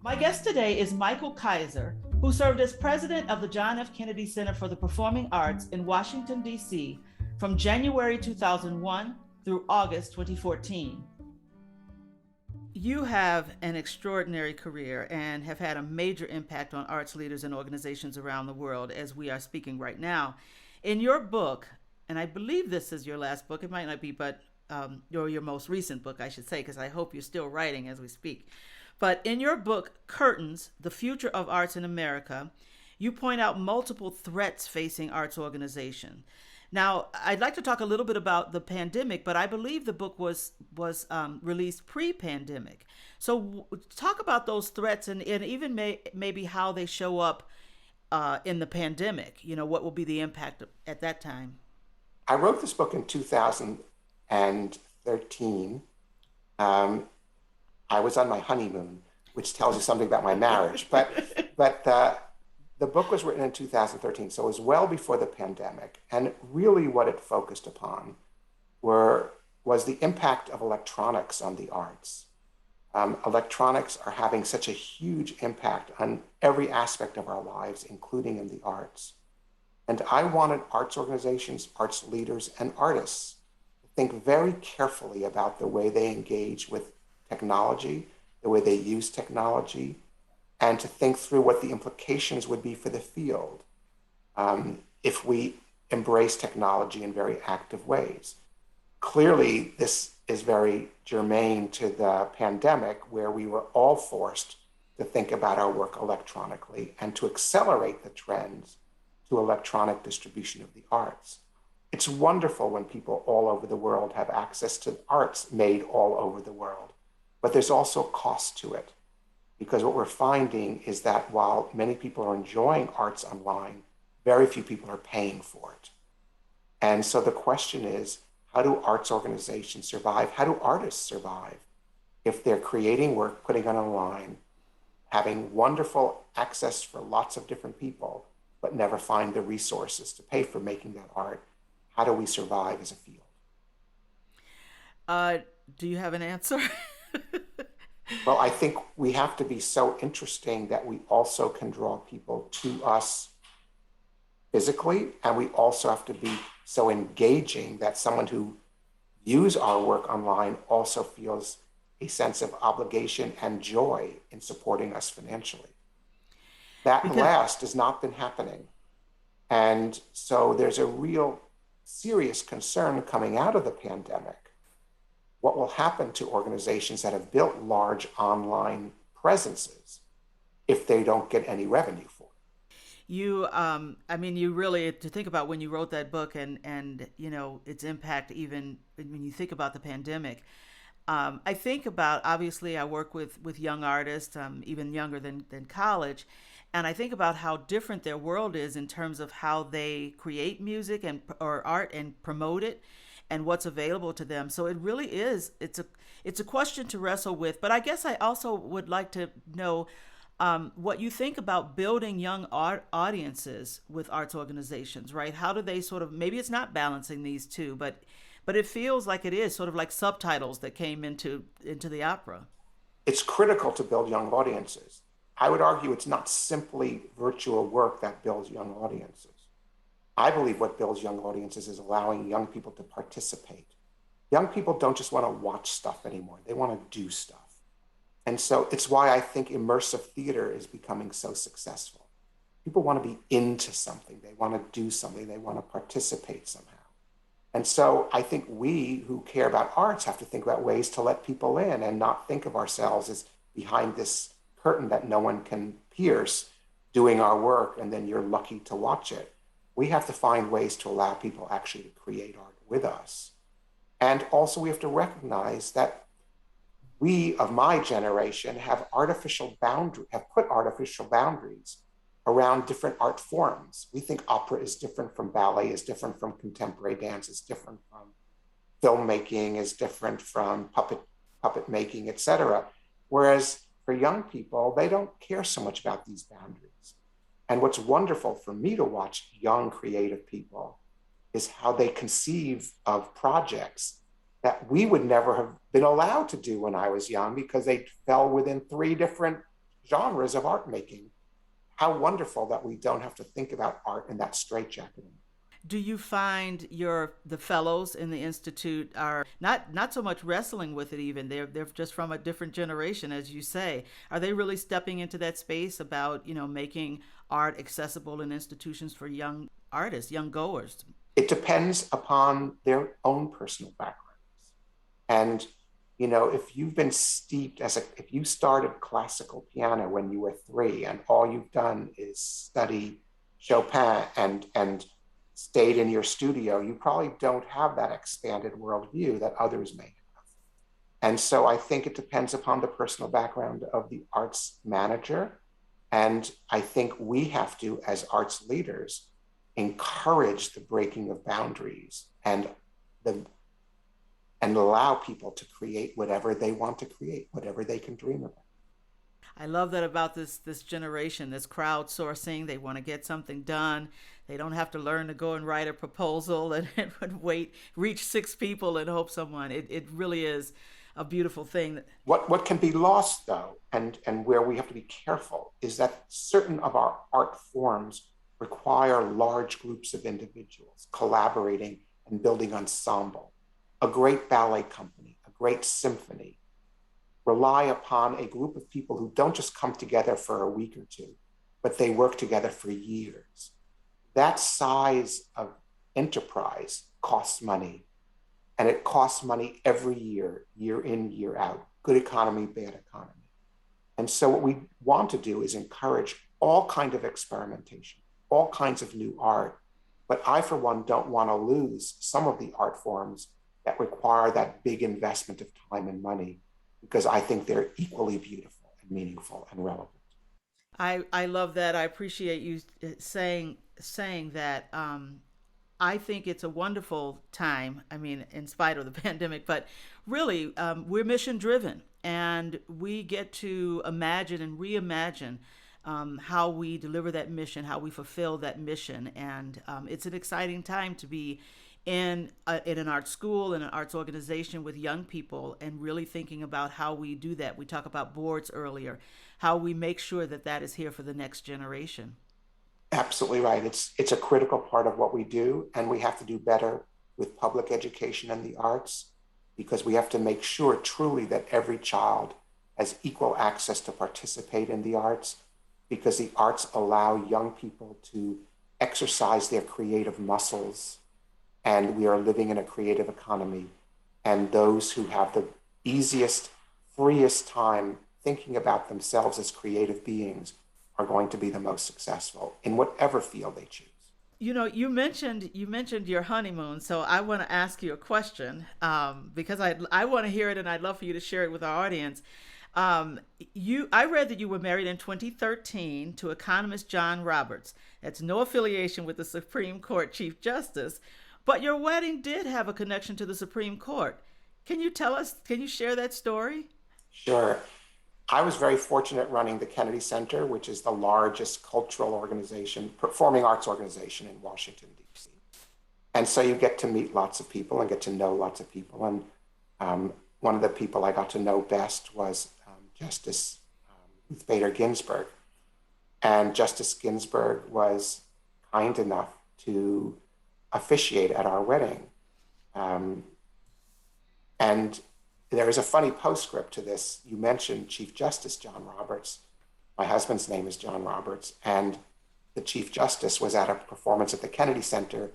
A: My guest today is Michael Kaiser, who served as president of the John F. Kennedy Center for the Performing Arts in Washington, D.C. from January 2001 through August 2014. You have an extraordinary career and have had a major impact on arts leaders and organizations around the world, as we are speaking right now. In your book, and I believe this is your last book, it might not be, but or your most recent book, I should say, because I hope you're still writing as we speak. But in your book, Curtains, The Future of Arts in America, you point out multiple threats facing arts organization. Now, I'd like to talk a little bit about the pandemic, but I believe the book was released pre-pandemic. So talk about those threats and even maybe how they show up in the pandemic. You know, what will be the impact at that time?
I: I wrote this book in 2013. I was on my honeymoon, which tells you something about my marriage. But the book was written in 2013, so it was well before the pandemic. And really what it focused upon was the impact of electronics on the arts. Electronics are having such a huge impact on every aspect of our lives, including in the arts. And I wanted arts organizations, arts leaders, and artists to think very carefully about the way they engage with technology, the way they use technology, and to think through what the implications would be for the field if we embrace technology in very active ways. Clearly, this is very germane to the pandemic, where we were all forced to think about our work electronically and to accelerate the trends to electronic distribution of the arts. It's wonderful when people all over the world have access to arts made all over the world. But there's also a cost to it, because what we're finding is that while many people are enjoying arts online, very few people are paying for it. And so the question is, how do arts organizations survive? How do artists survive if they're creating work, putting it online, having wonderful access for lots of different people, but never find the resources to pay for making that art? How do we survive as a field?
A: Do you have an answer?
I: Well, I think we have to be so interesting that we also can draw people to us physically, and we also have to be so engaging that someone who views our work online also feels a sense of obligation and joy in supporting us financially. That last has not been happening. And so there's a real serious concern coming out of the pandemic. What will happen to organizations that have built large online presences if they don't get any revenue for it?
A: You, you really, to think about when you wrote that book and you know, its impact, even when you think about the pandemic, I think about, obviously I work with young artists, even younger than college. And I think about how different their world is in terms of how they create music or art and promote it, and what's available to them. So it really is, it's a question to wrestle with. But I guess I also would like to know what you think about building young audiences with arts organizations, right? How do they sort of, maybe it's not balancing these two, but it feels like it is sort of like subtitles that came into the opera.
I: It's critical to build young audiences. I would argue it's not simply virtual work that builds young audiences. I believe what builds young audiences is allowing young people to participate. Young people don't just want to watch stuff anymore. They want to do stuff. And so it's why I think immersive theater is becoming so successful. People want to be into something. They want to do something. They want to participate somehow. And so I think we who care about arts have to think about ways to let people in and not think of ourselves as behind this curtain that no one can pierce doing our work and then you're lucky to watch it. We have to find ways to allow people actually to create art with us. And also we have to recognize that we of my generation have put artificial boundaries around different art forms. We think opera is different from ballet, is different from contemporary dance, is different from filmmaking, is different from puppet making, etc. Whereas for young people, they don't care so much about these boundaries. And what's wonderful for me to watch young creative people is how they conceive of projects that we would never have been allowed to do when I was young because they fell within 3 different genres of art making. How wonderful that we don't have to think about art in that straitjacket.
A: Do you find the fellows in the institute are not so much wrestling with it, even they're just from a different generation, as you say? Are they really stepping into that space about making art accessible in institutions for young artists, young goers?
I: It depends upon their own personal backgrounds. And if you've been steeped if you started classical piano when you were 3 and all you've done is study Chopin and stayed in your studio, you probably don't have that expanded worldview that others may have. And so I think it depends upon the personal background of the arts manager. And I think we have to, as arts leaders, encourage the breaking of boundaries and allow people to create whatever they want to create, whatever they can dream about.
A: I love that about this generation, this crowdsourcing. They want to get something done. They don't have to learn to go and write a proposal and reach 6 people and hope someone. It really is a beautiful thing.
I: What can be lost, though, and where we have to be careful, is that certain of our art forms require large groups of individuals collaborating and building ensemble. A great ballet company, a great symphony, rely upon a group of people who don't just come together for a week or 2, but they work together for years. That size of enterprise costs money, and it costs money every year, year in, year out, good economy, bad economy. And so what we want to do is encourage all kinds of experimentation, all kinds of new art. But I, for one, don't want to lose some of the art forms that require that big investment of time and money, because I think they're equally beautiful and meaningful and relevant.
A: I love that. I appreciate you saying that. I think it's a wonderful time. I mean, in spite of the pandemic, but really, we're mission driven, and we get to imagine and reimagine how we deliver that mission, how we fulfill that mission, and it's an exciting time to be in an art school, in an arts organization with young people, and really thinking about how we do that. We talk about boards earlier, how we make sure that is here for the next generation.
I: Absolutely right. It's a critical part of what we do, and we have to do better with public education and the arts, because we have to make sure truly that every child has equal access to participate in the arts, because the arts allow young people to exercise their creative muscles. And we are living in a creative economy. And those who have the easiest, freest time thinking about themselves as creative beings are going to be the most successful in whatever field they choose.
A: You mentioned your honeymoon, so I want to ask you a question because I want to hear it, and I'd love for you to share it with our audience. I read that you were married in 2013 to economist John Roberts. That's no affiliation with the Supreme Court Chief Justice. But your wedding did have a connection to the Supreme Court. Can you share that story?
I: Sure. I was very fortunate running the Kennedy Center, which is the largest cultural organization, performing arts organization in Washington, D.C. And so you get to meet lots of people and get to know lots of people. And one of the people I got to know best was Justice Ruth Bader Ginsburg. And Justice Ginsburg was kind enough to officiate at our wedding. And there is a funny postscript to this. You mentioned Chief Justice John Roberts. My husband's name is John Roberts, and the Chief Justice was at a performance at the Kennedy Center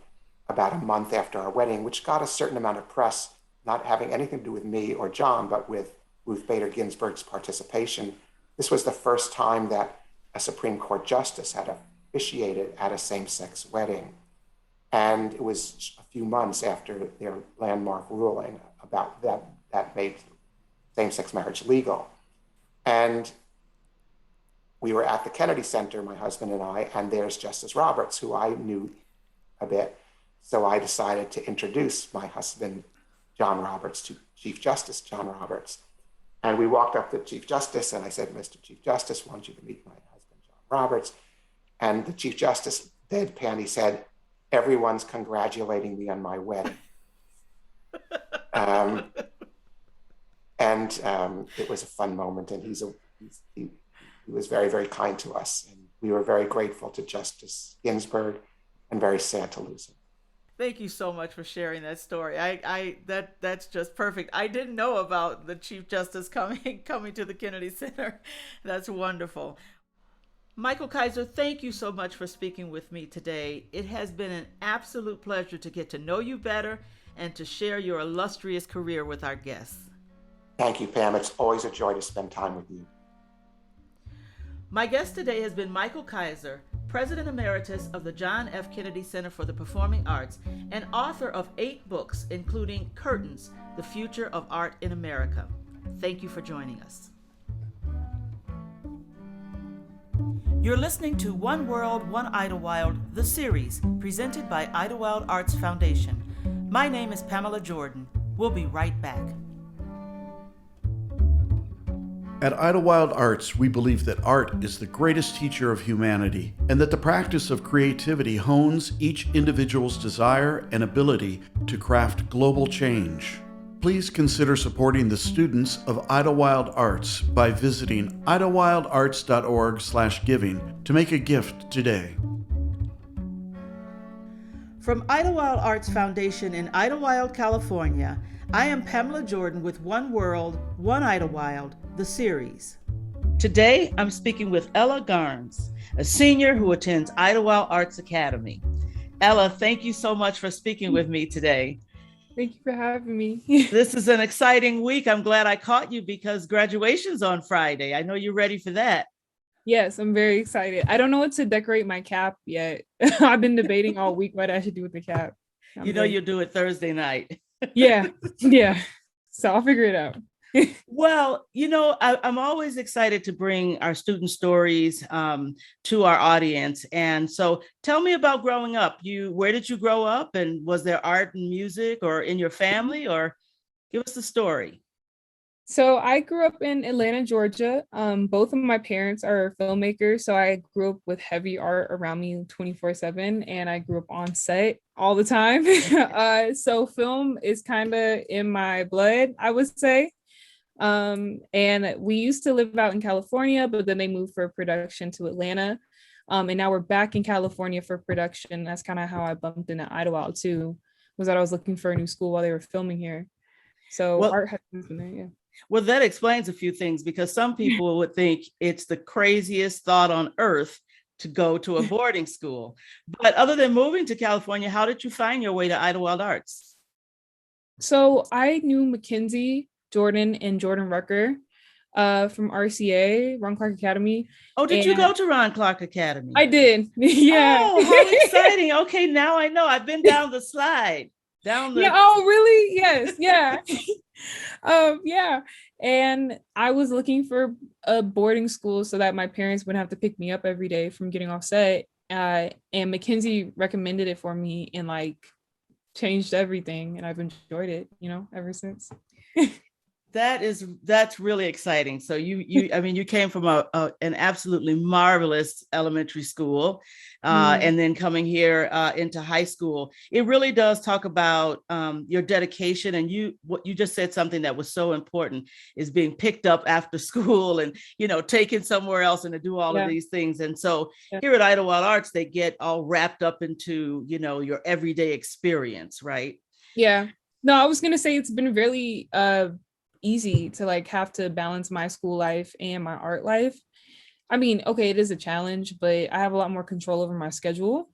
I: about a month after our wedding, which got a certain amount of press, not having anything to do with me or John, but with Ruth Bader Ginsburg's participation. This was the first time that a Supreme Court justice had officiated at a same-sex wedding. And it was a few months after their landmark ruling about that made same-sex marriage legal. And we were at the Kennedy Center, my husband and I, and there's Justice Roberts, who I knew a bit. So I decided to introduce my husband, John Roberts, to Chief Justice John Roberts. And we walked up to Chief Justice, and I said, Mr. Chief Justice, I want you to meet my husband, John Roberts. And the Chief Justice, deadpan, he said, everyone's congratulating me on my wedding. It was a fun moment, and he was very, very kind to us. And we were very grateful to Justice Ginsburg and very sad to lose him.
A: Thank you so much for sharing that story. That's just perfect. I didn't know about the Chief Justice coming to the Kennedy Center. That's wonderful. Michael Kaiser, thank you so much for speaking with me today. It has been an absolute pleasure to get to know you better and to share your illustrious career with our guests.
I: Thank you, Pam. It's always a joy to spend time with you.
A: My guest today has been Michael Kaiser, President Emeritus of the John F. Kennedy Center for the Performing Arts and author of 8 books, including Curtains, The Future of Art in America. Thank you for joining us. You're listening to One World, One Idyllwild, the series, presented by Idyllwild Arts Foundation. My name is Pamela Jordan. We'll be right back.
B: At Idyllwild Arts, we believe that art is the greatest teacher of humanity, and that the practice of creativity hones each individual's desire and ability to craft global change. Please consider supporting the students of Idyllwild Arts by visiting idyllwildarts.org/giving to make a gift today.
A: From Idyllwild Arts Foundation in Idyllwild, California, I am Pamela Jordan with One World, One Idyllwild, the series. Today, I'm speaking with Ella Garnes, a senior who attends Idyllwild Arts Academy. Ella, thank you so much for speaking with me today.
J: Thank you for having me.
A: This is an exciting week. I'm glad I caught you because graduation's on Friday. I know you're ready for that.
J: Yes, I'm very excited. I don't know what to decorate my cap yet. I've been debating all week what I should do with the cap.
A: You'll do it Thursday night.
J: Yeah. So I'll figure it out.
A: Well, I'm always excited to bring our student stories to our audience. And so tell me about growing up. Where did you grow up? And was there art and music or in your family? Or give us the story.
J: So I grew up in Atlanta, Georgia. Both of my parents are filmmakers. So I grew up with heavy art around me 24/7, and I grew up on set all the time. So film is kind of in my blood, I would say. And we used to live out in California, but then they moved for production to Atlanta. And now we're back in California for production. That's kind of how I bumped into Idyllwild too, was that I was looking for a new school while they were filming here. So art has been there, yeah.
A: Well, that explains a few things, because some people would think it's the craziest thought on earth to go to a boarding school. But other than moving to California, how did you find your way to Idyllwild Arts?
J: So I knew Mackenzie Jordan and Jordan Rucker from RCA, Ron Clark Academy.
A: Oh, did you go to Ron Clark Academy?
J: I did. Yeah.
A: Oh, how exciting. Okay, now I know. I've been down the slide.
J: Yeah. Oh, really? Yes. Yeah. Yeah. And I was looking for a boarding school so that my parents wouldn't have to pick me up every day from getting off set. And Mackenzie recommended it for me and changed everything. And I've enjoyed it, ever since.
A: That's really exciting. So you came from an absolutely marvelous elementary school, and then coming here into high school. It really does talk about your dedication, and what you just said, something that was so important, is being picked up after school and taken somewhere else and to do all of these things. And so here at Idyllwild Arts, they get all wrapped up into your everyday experience, right?
J: Yeah. No, I was gonna say it's been really easy to have to balance my school life and my art life. I mean, okay, it is a challenge, but I have a lot more control over my schedule.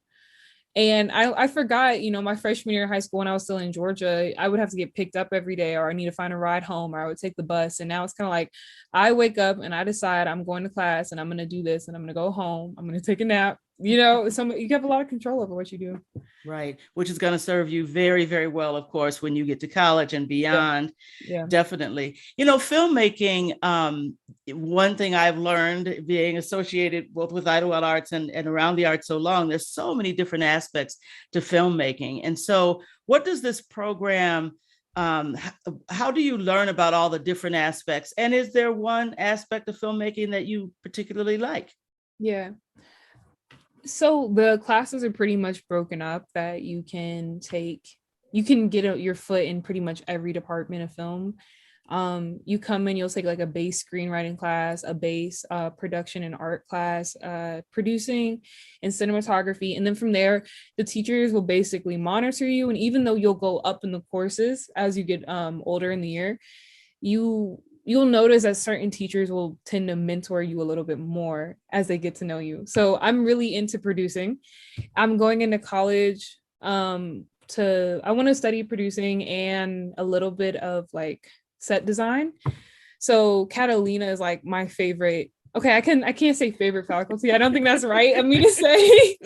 J: And I forgot, my freshman year of high school when I was still in Georgia, I would have to get picked up every day, or I need to find a ride home, or I would take the bus. And now it's kind of I wake up and I decide I'm going to class and I'm going to do this and I'm going to go home. I'm going to take a nap You have a lot of control over what you do.
A: Right, which is going to serve you very, very well, of course, when you get to college and beyond.
J: Yeah.
A: Definitely. Filmmaking, one thing I've learned being associated both with Idyllwild Arts and around the arts so long, there's so many different aspects to filmmaking. And so what does this program, how do you learn about all the different aspects? And is there one aspect of filmmaking that you particularly like?
J: Yeah. So the classes are pretty much broken up that you can get your foot in pretty much every department of film. You come in, you'll take like a base screenwriting class, a base production and art class, producing and cinematography. And then from there, the teachers will basically monitor you. And even though you'll go up in the courses as you get older in the year, you'll notice that certain teachers will tend to mentor you a little bit more as they get to know you. So I'm really into producing. I'm going into college I want to study producing and a little bit of like set design. So Catalina is like my favorite. Okay, I can't say favorite faculty. I don't think that's right of me to say.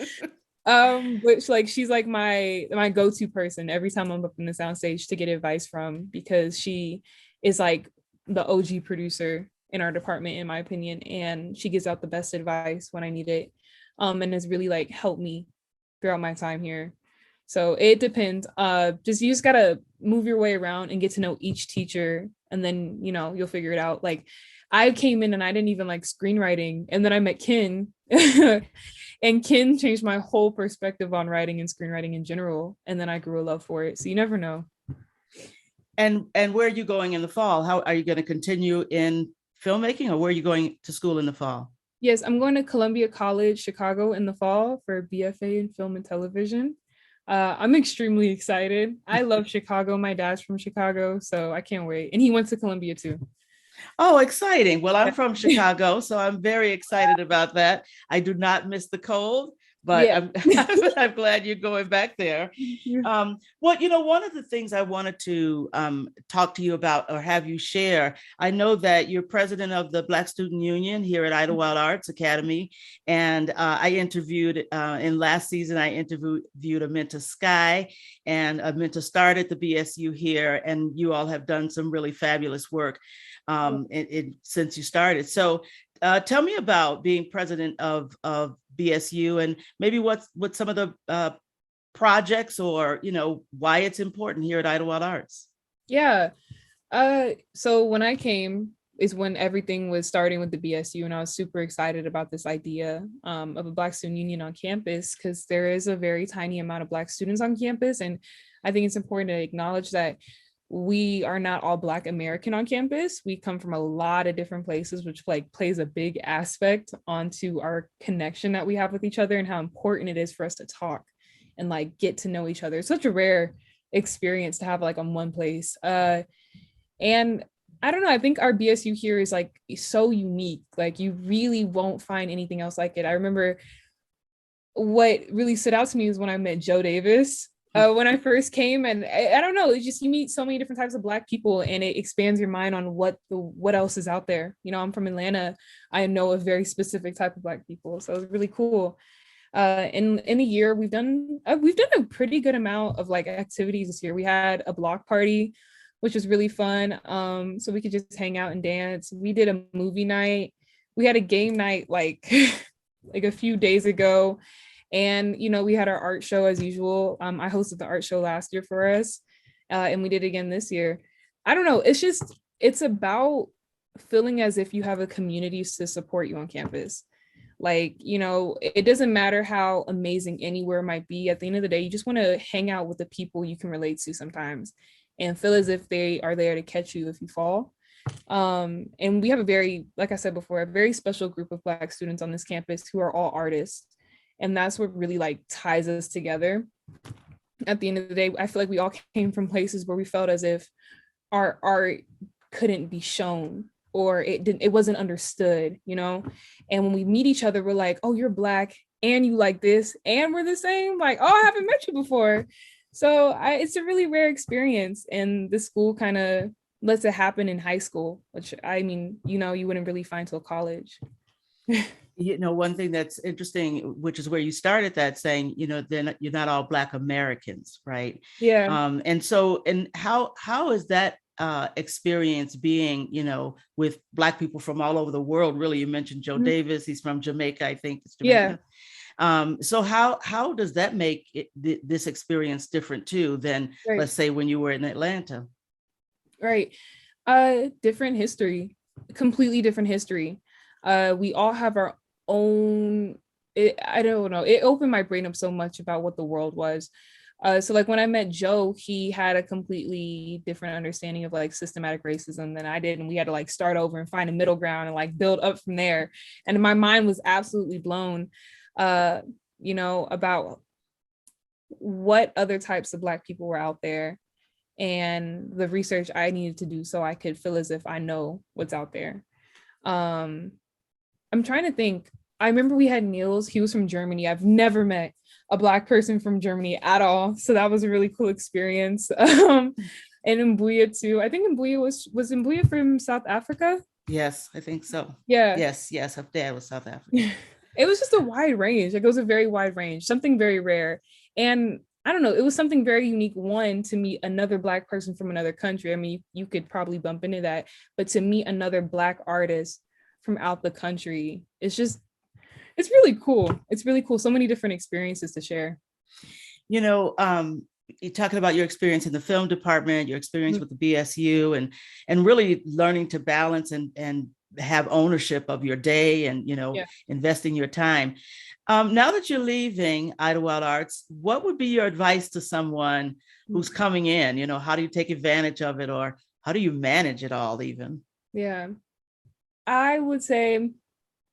J: But like she's like my go-to person every time I'm up in the soundstage to get advice from, because she is like the OG producer in our department, in my opinion, and she gives out the best advice when I need it, and has really like helped me throughout my time here. So it depends. You just gotta move your way around and get to know each teacher, and then you'll figure it out. Like I came in and I didn't even like screenwriting, and then I met Ken and Ken changed my whole perspective on writing and screenwriting in general, and then I grew a love for it. So you never know.
A: And where are you going in the fall? How are you going to continue in filmmaking, or where are you going to school in the fall?
J: Yes, I'm going to Columbia College, Chicago in the fall for BFA in film and television. I'm extremely excited. I love Chicago. My dad's from Chicago, so I can't wait. And he went to Columbia too.
A: Oh, exciting. Well, I'm from Chicago, so I'm very excited about that. I do not miss the cold, but yeah. I'm glad you're going back there. Well, one of the things I wanted to talk to you about or have you share, I know that you're president of the Black Student Union here at Idyllwild Arts Academy. And I interviewed in last season, I interviewed Aminta Sky and Aminta started the BSU here, and you all have done some really fabulous work since you started. So tell me about being president of BSU, and maybe what some of the projects or why it's important here at Idyllwild Arts.
J: Yeah. So when I came is when everything was starting with the BSU, and I was super excited about this idea of a Black Student Union on campus, because there is a very tiny amount of Black students on campus, and I think it's important to acknowledge that we are not all Black American on campus. We come from a lot of different places, which like plays a big aspect onto our connection that we have with each other and how important it is for us to talk and like get to know each other. It's such a rare experience to have like on one place. And I don't know, I think our BSU here is like so unique. Like you really won't find anything else like it. I remember what really stood out to me is when I met Joe Davis. When I first came, and I don't know, it's just you meet so many different types of Black people, and it expands your mind on what else is out there. I'm from Atlanta. I know a very specific type of Black people, so it's really cool. In a year, we've done a pretty good amount of like activities this year. We had a block party, which was really fun. So we could just hang out and dance. We did a movie night. We had a game night like like a few days ago. And, we had our art show as usual. I hosted the art show last year for us, and we did it again this year. I don't know. It's about feeling as if you have a community to support you on campus. Like, it doesn't matter how amazing anywhere might be. At the end of the day, you just want to hang out with the people you can relate to sometimes and feel as if they are there to catch you if you fall. And we have like I said before, a very special group of Black students on this campus who are all artists. And that's what really like ties us together. At the end of the day, I feel like we all came from places where we felt as if our art couldn't be shown or it wasn't understood, And when we meet each other, we're like, oh, you're Black and you like this and we're the same. Like, oh, I haven't met you before. So it's a really rare experience. And the school kind of lets it happen in high school, which I mean, you wouldn't really find till college.
A: One thing that's interesting, which is where you started that, saying, you're not all Black Americans, right?
J: Yeah.
A: And how is that experience being, with Black people from all over the world? Really, you mentioned Joe Davis. He's from Jamaica, I think. It's Jamaica.
J: Yeah.
A: So how does that make this experience different too than, let's say, when you were in Atlanta?
J: Right. Different history, completely different history. We all have our own, I don't know, it opened my brain up so much about what the world was. So like when I met Joe, he had a completely different understanding of like systematic racism than I did. And we had to like start over and find a middle ground and like build up from there. And my mind was absolutely blown, about what other types of Black people were out there and the research I needed to do so I could feel as if I know what's out there. I'm trying to think. I remember we had Niels. He was from Germany. I've never met a Black person from Germany at all. So that was a really cool experience. And Mbuya too. I think Mbuya was Mbuya from South Africa?
A: Yes, I think so.
J: Yeah.
A: Yes. Her dad was South African.
J: It was just a wide range. Like, it was a very wide range, something very rare. And I don't know, it was something very unique, one, to meet another Black person from another country. I mean, you could probably bump into that, but to meet another Black artist from out the country, it's really cool. It's really cool. So many different experiences to share.
A: You're talking about your experience in the film department, your experience with the BSU, and really learning to balance and have ownership of your day and, investing your time. Now that you're leaving Idyllwild Arts, what would be your advice to someone who's coming in? How do you take advantage of it, or how do you manage it all even?
J: Yeah, I would say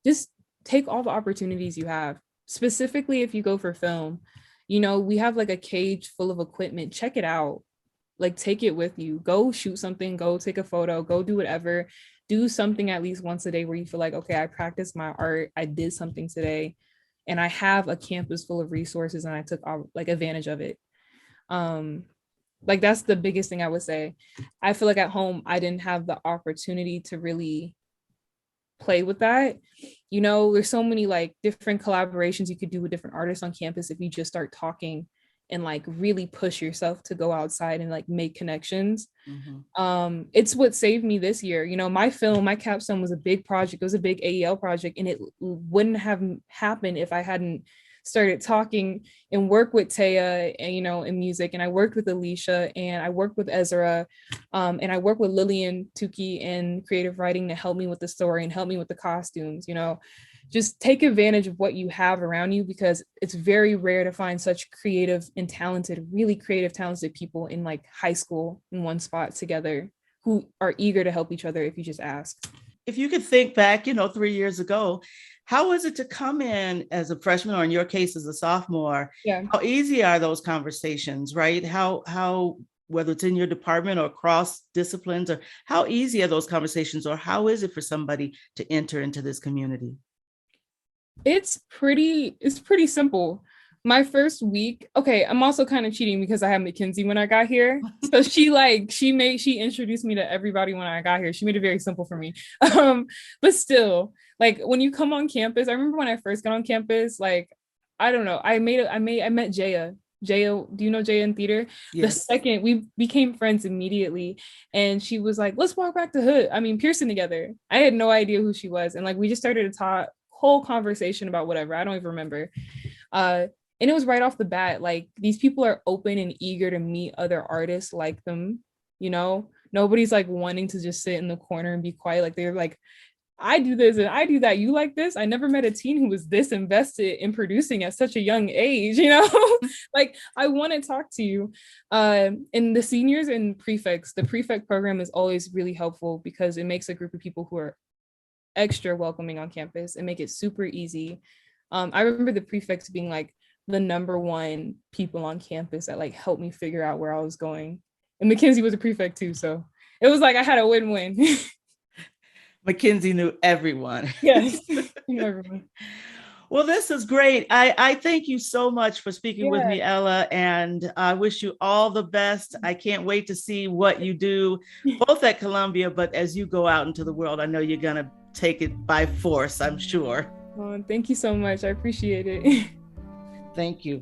J: just take all the opportunities you have, specifically if you go for film. We have like a cage full of equipment. Check it out. Like, take it with you. Go shoot something, go take a photo, go do whatever. Do something at least once a day where you feel like, okay, I practiced my art, I did something today, and I have a campus full of resources and I took like advantage of it. Like, that's the biggest thing I would say. I feel like at home, I didn't have the opportunity to really play with that. There's so many like different collaborations you could do with different artists on campus if you just start talking and like really push yourself to go outside and like make connections. It's what saved me this year. My capstone was a big project. It was a big AEL project, and it wouldn't have happened if I hadn't started talking and work with Taya and, in music. And I worked with Alicia, and I worked with Ezra, and I worked with Lillian Tukey in creative writing to help me with the story and help me with the costumes. Just take advantage of what you have around you, because it's very rare to find such creative and talented, really creative, talented people in like high school in one spot together who are eager to help each other if you just ask.
A: If you could think back, 3 years ago, how was it to come in as a freshman, or in your case as a sophomore?
J: Yeah.
A: How easy are those conversations, right? How whether it's in your department or across disciplines, or how easy are those conversations, or how is it for somebody to enter into this community?
J: It's pretty simple. My first week, okay, I'm also kind of cheating because I had Mackenzie when I got here. So she introduced me to everybody when I got here. She made it very simple for me. But still, like, when you come on campus, I remember when I first got on campus, like, I don't know, I met Jaya. Jaya, do you know Jaya in theater? Yes. The second we became friends immediately, and she was like, let's walk back to Pearson together. I had no idea who she was. And like, we just started to talk, whole conversation about whatever. I don't even remember. And it was right off the bat, like, these people are open and eager to meet other artists like them. Nobody's like wanting to just sit in the corner and be quiet. Like, they're like, I do this and I do that. You like this? I never met a teen who was this invested in producing at such a young age, Like, I want to talk to you. And the seniors and prefects, the prefect program is always really helpful because it makes a group of people who are extra welcoming on campus and make it super easy. I remember the prefects being like the number one people on campus that like helped me figure out where I was going. And Mackenzie was a prefect too, so it was like I had a win-win.
A: Mackenzie knew everyone.
J: Yes, knew everyone.
A: Well, this is great. I thank you so much for speaking with me, Ella, and I wish you all the best. I can't wait to see what you do, both at Columbia, but as you go out into the world, I know you're going to take it by force, I'm sure.
J: Thank you so much. I appreciate it.
A: Thank you.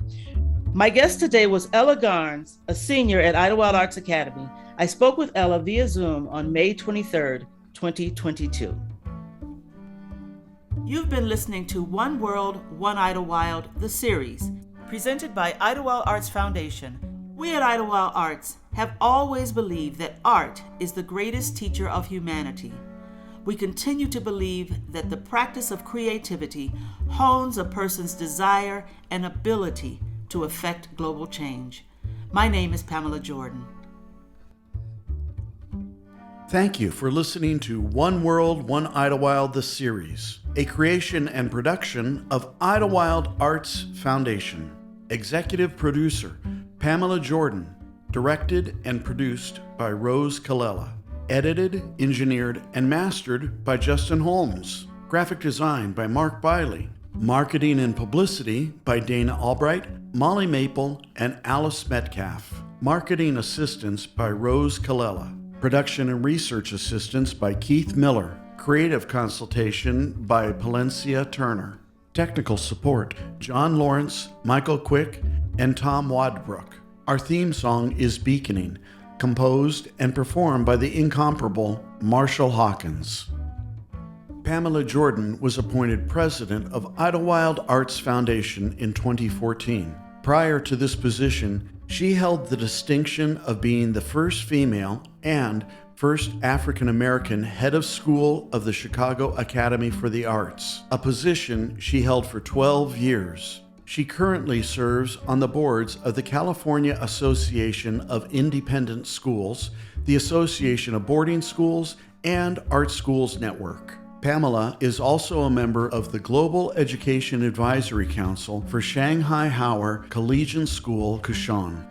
A: My guest today was Ella Garnes, a senior at Idyllwild Arts Academy. I spoke with Ella via Zoom on May 23rd, 2022. You've been listening to One World, One Idyllwild, the series, presented by Idyllwild Arts Foundation. We at Idyllwild Arts have always believed that art is the greatest teacher of humanity. We continue to believe that the practice of creativity hones a person's desire and ability to affect global change. My name is Pamela Jordan.
B: Thank you for listening to One World, One Idyllwild, the series, a creation and production of Idyllwild Arts Foundation. Executive producer, Pamela Jordan. Directed and produced by Rose Colella. Edited, engineered, and mastered by Justin Holmes. Graphic design by Mark Biley. Marketing and publicity by Dana Albright, Molly Maple, and Alice Metcalf. Marketing assistance by Rose Colella. Production and research assistance by Keith Miller. Creative consultation by Palencia Turner. Technical support, John Lawrence, Michael Quick, and Tom Wadbrook. Our theme song is Beaconing, composed and performed by the incomparable Marshall Hawkins. Pamela Jordan was appointed president of Idyllwild Arts Foundation in 2014. Prior to this position, she held the distinction of being the first female and first African American head of school of the Chicago Academy for the Arts, a position she held for 12 years. She currently serves on the boards of the California Association of Independent Schools, the Association of Boarding Schools, and Art Schools Network. Pamela is also a member of the Global Education Advisory Council for Shanghai Hauer Collegiate School, Kushan.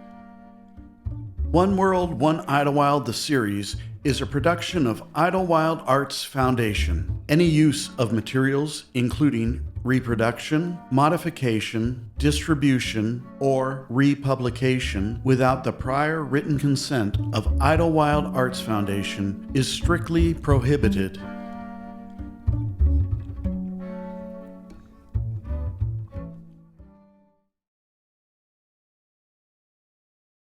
B: One World, One Idyllwild, the series is a production of Idyllwild Arts Foundation. Any use of materials, including reproduction, modification, distribution, or republication without the prior written consent of Idyllwild Arts Foundation is strictly prohibited.